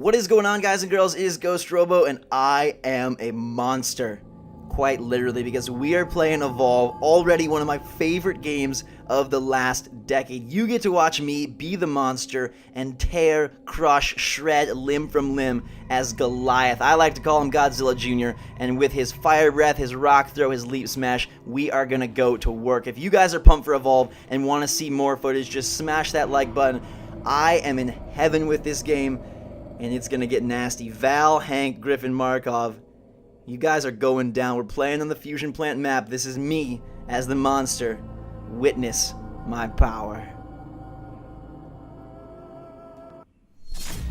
What is going on, guys and girls? It is Ghost Robo, and I am a monster. Quite literally, because we are playing Evolve, already one of my favorite games of the last decade. You get to watch me be the monster and tear, crush, shred limb from limb as Goliath. I like to call him Godzilla Jr., and with his fire breath, his rock throw, his leap smash, we are gonna go to work. If you guys are pumped for Evolve and want to see more footage, just smash that like button. I am in heaven with this game, and it's gonna get nasty. Val, Hank, Griffin, Markov, you guys are going down. We're playing on the Fusion Plant map. This is me as the monster. Witness my power.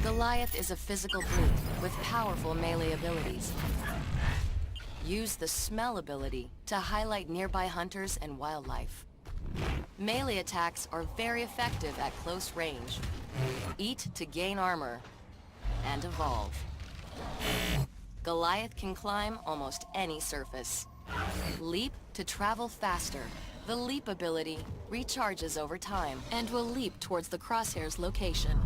Goliath is a physical brute with powerful melee abilities. Use the smell ability to highlight nearby hunters and wildlife. Melee attacks are very effective at close range. Eat to gain armor and evolve. Goliath can climb almost any surface. Leap to travel faster. The leap ability recharges over time and will leap towards the crosshair's location.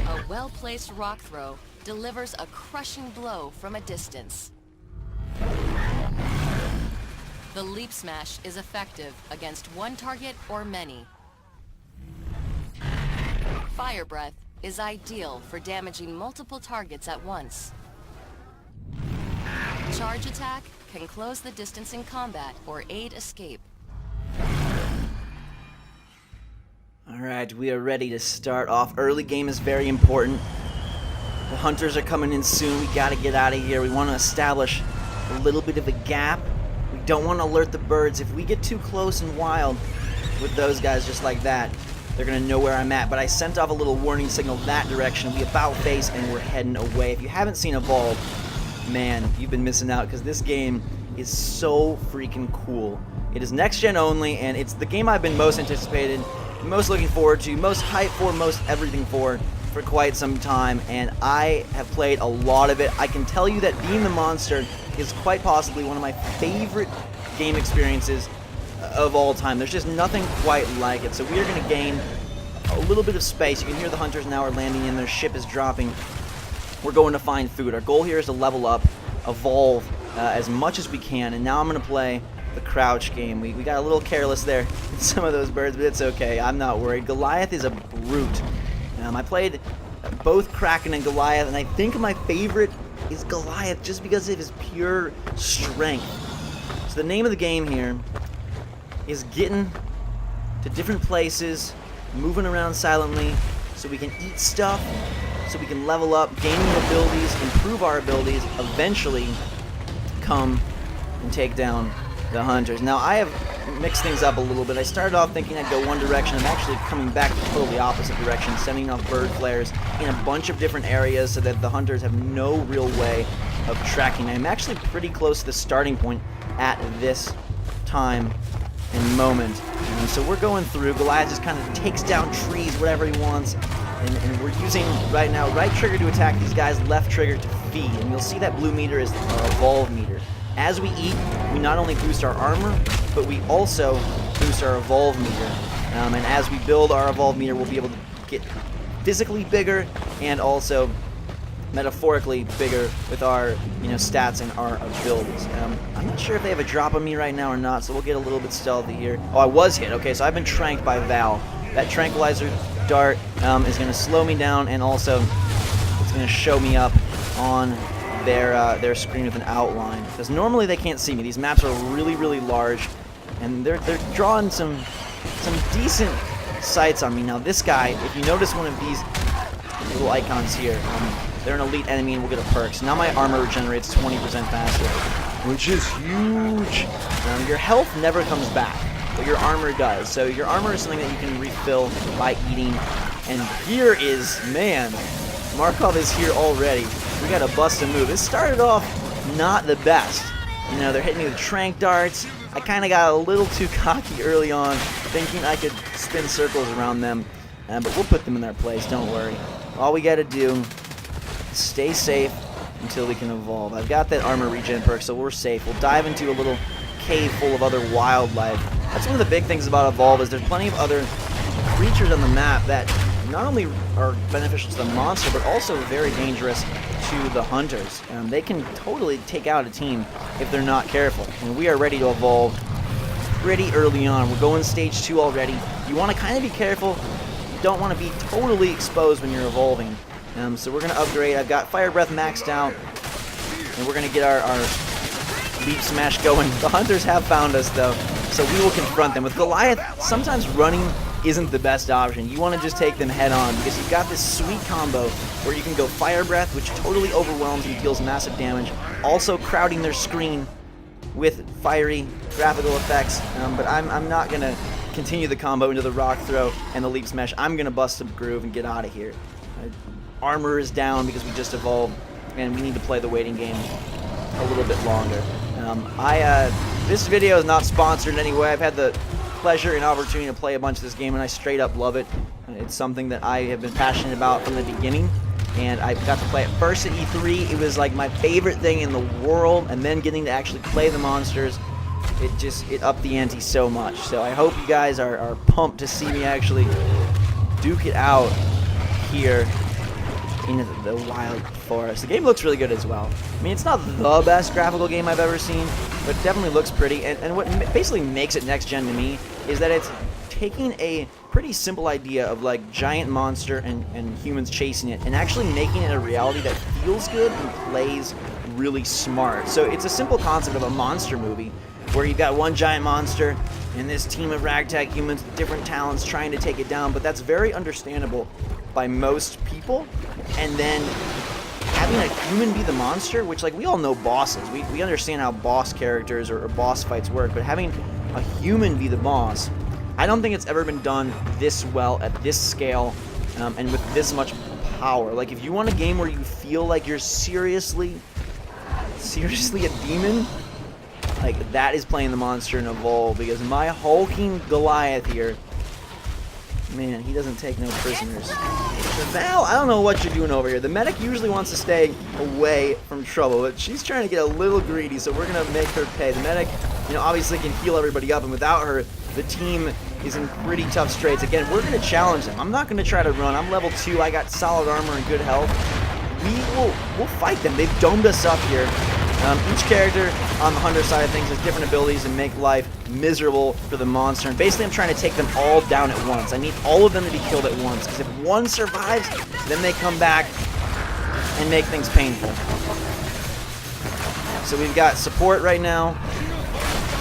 A well-placed rock throw delivers a crushing blow from a distance. The leap smash is effective against one target or many. Fire breath is ideal for damaging multiple targets at once. Charge attack can close the distance in combat or aid escape. Alright, we are ready to start off. Early game is very important. The hunters are coming in soon. We gotta get out of here. We want to establish a little bit of a gap. We don't want to alert the birds. If we get too close and wild with those guys just like that, they're gonna know where I'm at. But I sent off a little warning signal that direction. We about face and we're heading away. If you haven't seen Evolve, man, you've been missing out, because this game is so freaking cool. It is next gen only, and it's the game I've been most anticipated, most looking forward to, most hyped for, most everything for quite some time, and I have played a lot of it. I can tell you that being the monster is quite possibly one of my favorite game experiences of all time. There's just nothing quite like it. So we are going to gain a little bit of space. You can hear the hunters now are landing in. Their ship is dropping. We're going to find food. Our goal here is to level up, evolve as much as we can, and now I'm going to play the crouch game. We got a little careless there with some of those birds, but it's okay. I'm not worried. Goliath is a brute. I played both Kraken and Goliath, and I think my favorite is Goliath just because of his pure strength. So the name of the game here is getting to different places, moving around silently so we can eat stuff, so we can level up, gain new abilities, improve our abilities, eventually come and take down the hunters. Now, I have mixed things up a little bit. I started off thinking I'd go one direction. I'm actually coming back the totally opposite direction, sending off bird flares in a bunch of different areas so that the hunters have no real way of tracking. I'm actually pretty close to the starting point at this time and moment. And so we're going through. Goliath just kind of takes down trees, whatever he wants. And we're using, right now, right trigger to attack these guys, left trigger to feed. And you'll see that blue meter is our evolve meter. As we eat, we not only boost our armor, but we also boost our evolve meter. And as we build our evolve meter, we'll be able to get physically bigger and also metaphorically bigger with our stats and our abilities. I'm not sure if they have a drop on me right now or not, so we'll get a little bit stealthy here. Oh, I was hit. Okay, so I've been tranked by Val. That tranquilizer dart is going to slow me down, and also it's going to show me up on their screen with an outline, because normally they can't see me. These maps are really, really large, and they're drawing some decent sights on me. Now this guy, if you notice one of these little icons here, they're an elite enemy and we'll get a perk. So now my armor regenerates 20% faster, which is huge. Your health never comes back, but your armor does. So your armor is something that you can refill by eating. And here is, man, Markov is here already. We got to bust a move. It started off not the best. They're hitting me with trank darts. I kind of got a little too cocky early on, thinking I could spin circles around them. But we'll put them in their place, don't worry. All we got to do is stay safe until we can evolve. I've got that armor regen perk, so we're safe. We'll dive into a little cave full of other wildlife. That's one of the big things about Evolve, is there's plenty of other creatures on the map that not only are beneficial to the monster, but also very dangerous to the hunters. They can totally take out a team if they're not careful. And we are ready to evolve pretty early on. We're going stage 2 already. You want to kind of be careful. You don't want to be totally exposed when you're evolving. So we're going to upgrade. I've got Fire Breath maxed out. And we're going to get our Leap Smash going. The hunters have found us, though, so we will confront them. With Goliath, sometimes running isn't the best option. You want to just take them head on, because you've got this sweet combo where you can go Fire Breath, which totally overwhelms and deals massive damage, also crowding their screen with fiery graphical effects. But I'm not going to continue the combo into the Rock Throw and the Leap Smash. I'm going to bust a groove and get out of here. Armor is down because we just evolved, and we need to play the waiting game a little bit longer. This video is not sponsored in any way. I've had the pleasure and opportunity to play a bunch of this game, and I straight up love it. It's something that I have been passionate about from the beginning, and I got to play it first at E3. It was like my favorite thing in the world, and then getting to actually play the monsters, it upped the ante so much. So I hope you guys are pumped to see me actually duke it out here into the wild forest. The game looks really good as well. I mean, it's not the best graphical game I've ever seen, but it definitely looks pretty. And what basically makes it next gen to me is that it's taking a pretty simple idea of like giant monster and humans chasing it, and actually making it a reality that feels good and plays really smart. So it's a simple concept of a monster movie where you've got one giant monster and this team of ragtag humans with different talents trying to take it down, but that's very understandable by most people. And then having a human be the monster, which, like, we all know bosses. We understand how boss characters or boss fights work, but having a human be the boss, I don't think it's ever been done this well at this scale, and with this much power. Like, if you want a game where you feel like you're seriously a demon, like, that is playing the monster in Evolve, because my hulking Goliath here, man, he doesn't take no prisoners. Val, I don't know what you're doing over here. The medic usually wants to stay away from trouble, but she's trying to get a little greedy, so we're going to make her pay. The medic, obviously can heal everybody up, and without her, the team is in pretty tough straits. Again, we're going to challenge them. I'm not going to try to run. I'm level 2. I got solid armor and good health. We'll fight them. They've domed us up here. Each character on the hunter side of things has different abilities and make life miserable for the monster. And basically, I'm trying to take them all down at once. I need all of them to be killed at once, because if one survives, then they come back and make things painful. So we've got support right now,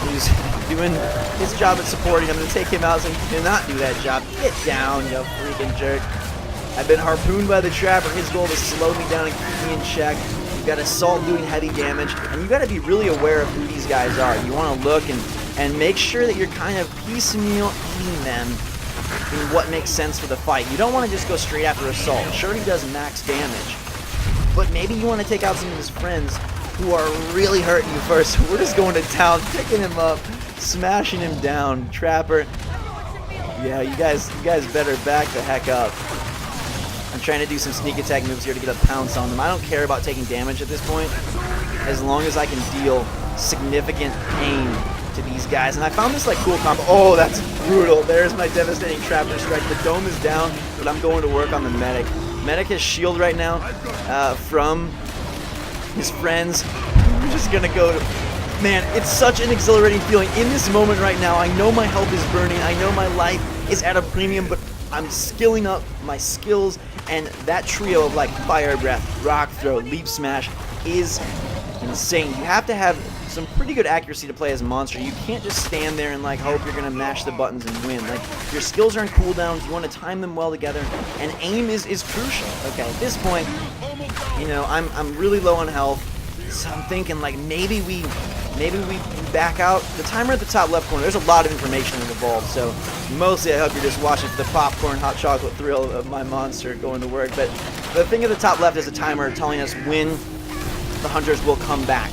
who's doing his job at supporting. I'm going to take him out so he cannot do that job. Get down, you freaking jerk. I've been harpooned by the trapper. His goal is to slow me down and keep me in check. You've got Assault doing heavy damage, and you've got to be really aware of who these guys are. You want to look and make sure that you're kind of piecemeal eating them in what makes sense for the fight. You don't want to just go straight after Assault. Sure, he does max damage, but maybe you want to take out some of his friends who are really hurting you first. So we're just going to town, picking him up, smashing him down. Trapper, yeah, you guys better back the heck up. I'm trying to do some sneak attack moves here to get a pounce on them. I don't care about taking damage at this point, as long as I can deal significant pain to these guys. And I found this, like, cool combo. Oh, that's brutal. There's my devastating trapper strike. The dome is down, but I'm going to work on the medic. Medic has shield right now from his friends. I'm just going to go to... Man, it's such an exhilarating feeling. In this moment right now, I know my health is burning. I know my life is at a premium, but I'm skilling up my skills, and that trio of, like, Fire Breath, Rock Throw, Leap Smash is insane. You have to have some pretty good accuracy to play as a monster. You can't just stand there and, like, hope you're gonna mash the buttons and win. Like, your skills are in cooldowns. You want to time them well together, and aim is crucial. Okay, at this point, I'm really low on health, so I'm thinking, like, maybe we back out. The timer at the top left corner, there's a lot of information in Evolve, so mostly I hope you're just watching for the popcorn, hot chocolate thrill of my monster going to work. But the thing at the top left is a timer telling us when the hunters will come back.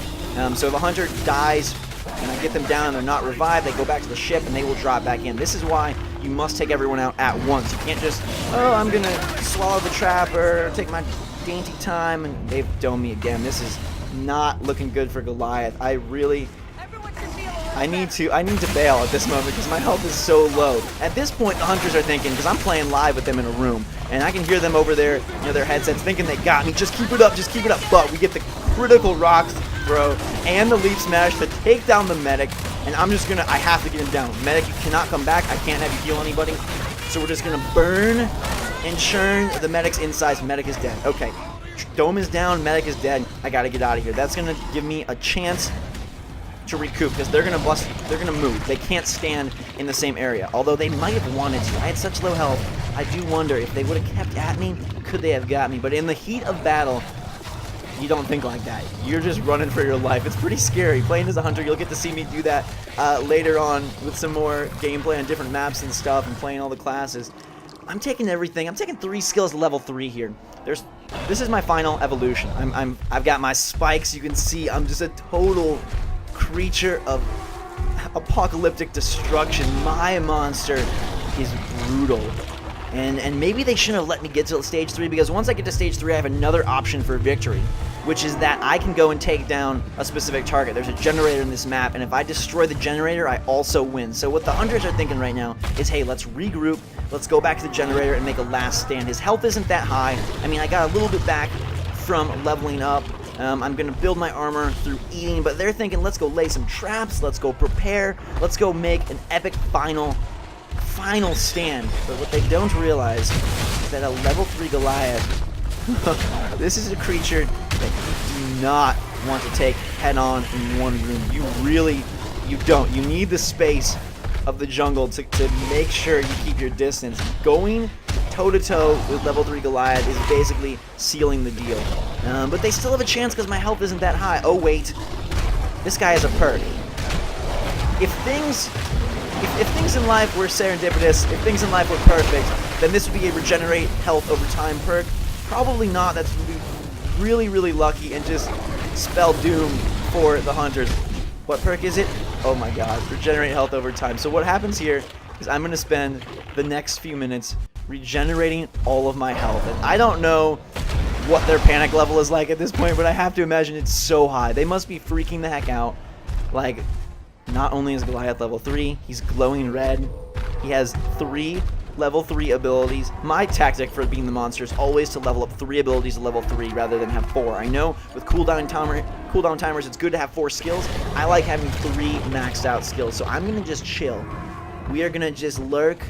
So if a hunter dies and I get them down and they're not revived, they go back to the ship and they will drop back in. This is why you must take everyone out at once. You can't just, I'm going to swallow the trapper, take my dainty time, and they've domed me again. This is not looking good for Goliath. I really I need to bail at this moment because my health is so low. At this point, the hunters are thinking, because I'm playing live with them in a room, and I can hear them over there, their headsets, thinking they got me. Just keep it up, just keep it up. But we get the critical rocks throw and the leap smash to take down the medic, and I have to get him down. Medic, you cannot come back. I can't have you heal anybody. So we're just gonna burn and churn the medic's insides. Medic is dead. Okay, Dome is down, medic is dead. I gotta get out of here. That's gonna give me a chance to recoup because they're gonna move. They can't stand in the same area, although they might have wanted to. I had such low health. I do wonder if they would have kept at me, could they have got me? But in the heat of battle, you don't think like that. You're just running for your life. It's pretty scary. Playing as a hunter, you'll get to see me do that later on with some more gameplay on different maps and stuff and playing all the classes. I'm taking everything. I'm taking 3 skills to level 3 here. This is my final evolution. I've got my spikes. You can see I'm just a total creature of apocalyptic destruction. My monster is brutal. And maybe they shouldn't have let me get to stage 3, because once I get to stage 3, I have another option for victory, which is that I can go and take down a specific target. There's a generator in this map, and if I destroy the generator, I also win. So what the hunters are thinking right now is, hey, let's regroup, let's go back to the generator and make a last stand. His health isn't that high. I mean, I got a little bit back from leveling up. I'm going to build my armor through eating, but they're thinking, let's go lay some traps, let's go prepare, let's go make an epic final stand. But what they don't realize is that a level 3 Goliath, this is a creature that you do not want to take head on in one room. You don't. You need the space of the jungle to make sure you keep your distance. Going toe-to-toe with level 3 Goliath is basically sealing the deal. But they still have a chance because my health isn't that high. Oh wait, this guy has a perk. If things in life were serendipitous, if things in life were perfect, then this would be a regenerate health over time perk. Probably not. That's going to be really, really lucky and just spell doom for the hunters. What perk is it? Oh my god, regenerate health over time. So what happens here is I'm going to spend the next few minutes regenerating all of my health. And I don't know what their panic level is like at this point, but I have to imagine it's so high. They must be freaking the heck out. Like, not only is Goliath level 3, he's glowing red. He has 3 level 3 abilities. My tactic for being the monster is always to level up 3 abilities to level 3 rather than have 4. I know with cooldown timers it's good to have 4 skills. I like having 3 maxed out skills, so I'm going to just chill. We are going to just lurk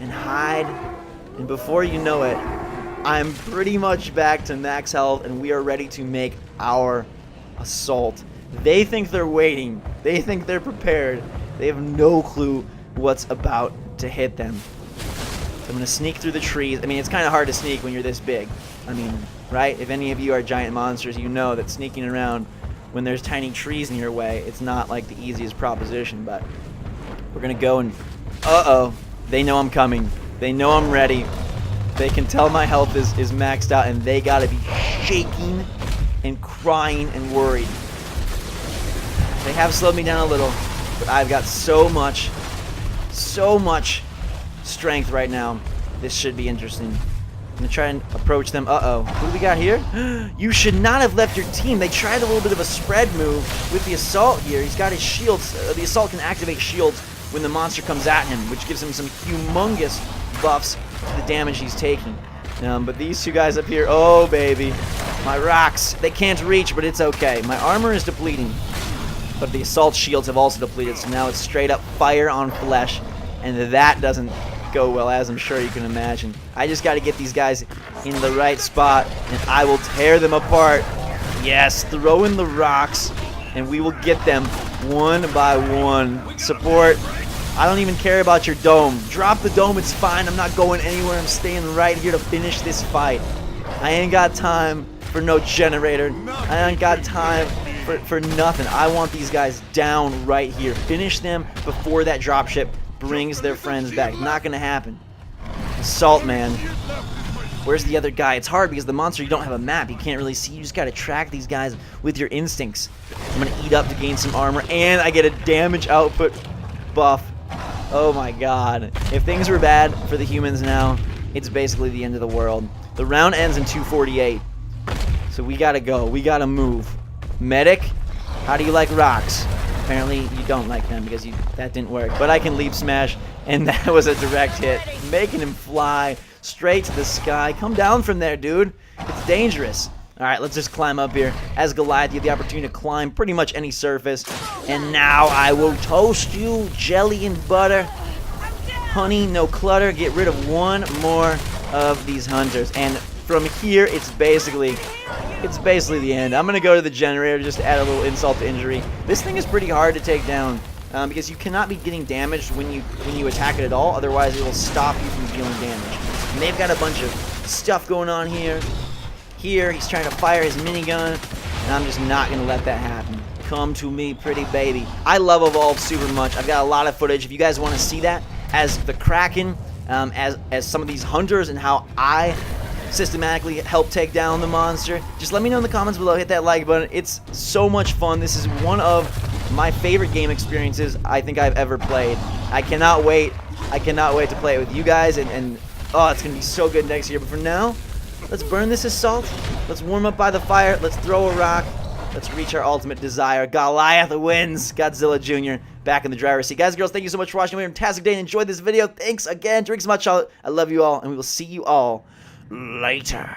and hide, and before you know it, I'm pretty much back to max health, and we are ready to make our assault. They think they're waiting. They think they're prepared. They have no clue what's about to hit them. So I'm going to sneak through the trees. I mean, it's kind of hard to sneak when you're this big. I mean, right? If any of you are giant monsters, you know that sneaking around when there's tiny trees in your way, it's not like the easiest proposition, but we're going to go and... Uh-oh. They know I'm coming. They know I'm ready. They can tell my health is maxed out, and they got to be shaking and crying and worried. They have slowed me down a little, but I've got so much strength right now. This should be interesting. I'm going to try and approach them. Uh-oh. Who do we got here? You should not have left your team. They tried a little bit of a spread move with the assault here. He's got his shields. The assault can activate shields when the monster comes at him, which gives him some humongous buffs to the damage he's taking. But these two guys up here, oh baby. My rocks, they can't reach, but it's okay. My armor is depleting, but the assault shields have also depleted, so now it's straight up fire on flesh, and that doesn't go well, as I'm sure you can imagine. I just got to get these guys in the right spot, and I will tear them apart. Yes, throw in the rocks, and we will get them one by one. Support, I don't even care about your dome. Drop the dome, it's fine. I'm not going anywhere. I'm staying right here to finish this fight. I ain't got time for no generator. I ain't got time for nothing. I want these guys down right here. Finish them before that dropship brings their friends back. Not gonna happen. Assault, man. Where's the other guy? It's hard because the monster, you don't have a map. You can't really see. You just gotta track these guys with your instincts. I'm gonna eat up to gain some armor, and I get a damage output buff. Oh my god. If things were bad for the humans now, it's basically the end of the world. The round ends in 248. So we gotta go. We gotta move. Medic, how do you like rocks? Apparently you don't like them because that didn't work. But I can leap smash, and that was a direct hit, making him fly straight to the sky. Come down from there, dude. It's dangerous. All right, let's just climb up here. As Goliath, you have the opportunity to climb pretty much any surface. And now I will toast you, jelly and butter. Honey, no clutter. Get rid of one more of these hunters. And from here, it's basically the end. I'm going to go to the generator just to add a little insult to injury. This thing is pretty hard to take down because you cannot be getting damaged when you attack it at all. Otherwise, it will stop you from dealing damage. And they've got a bunch of stuff going on here. Here, he's trying to fire his minigun, and I'm just not going to let that happen. Come to me, pretty baby. I love Evolve super much. I've got a lot of footage. If you guys want to see that, as the Kraken, as some of these hunters and how I systematically help take down the monster, just let me know in the comments below. Hit that like button. It's so much fun. This is one of my favorite game experiences I think I've ever played. I cannot wait. I cannot wait to play it with you guys, and oh, it's going to be so good next year. But for now, let's burn this assault. Let's warm up by the fire. Let's throw a rock. Let's reach our ultimate desire. Goliath wins. Godzilla Jr. back in the driver's seat. Guys and girls, thank you so much for watching. Have a fantastic day and enjoy this video. Thanks again. Drink some hot chocolate. I love you all, and we will see you all later.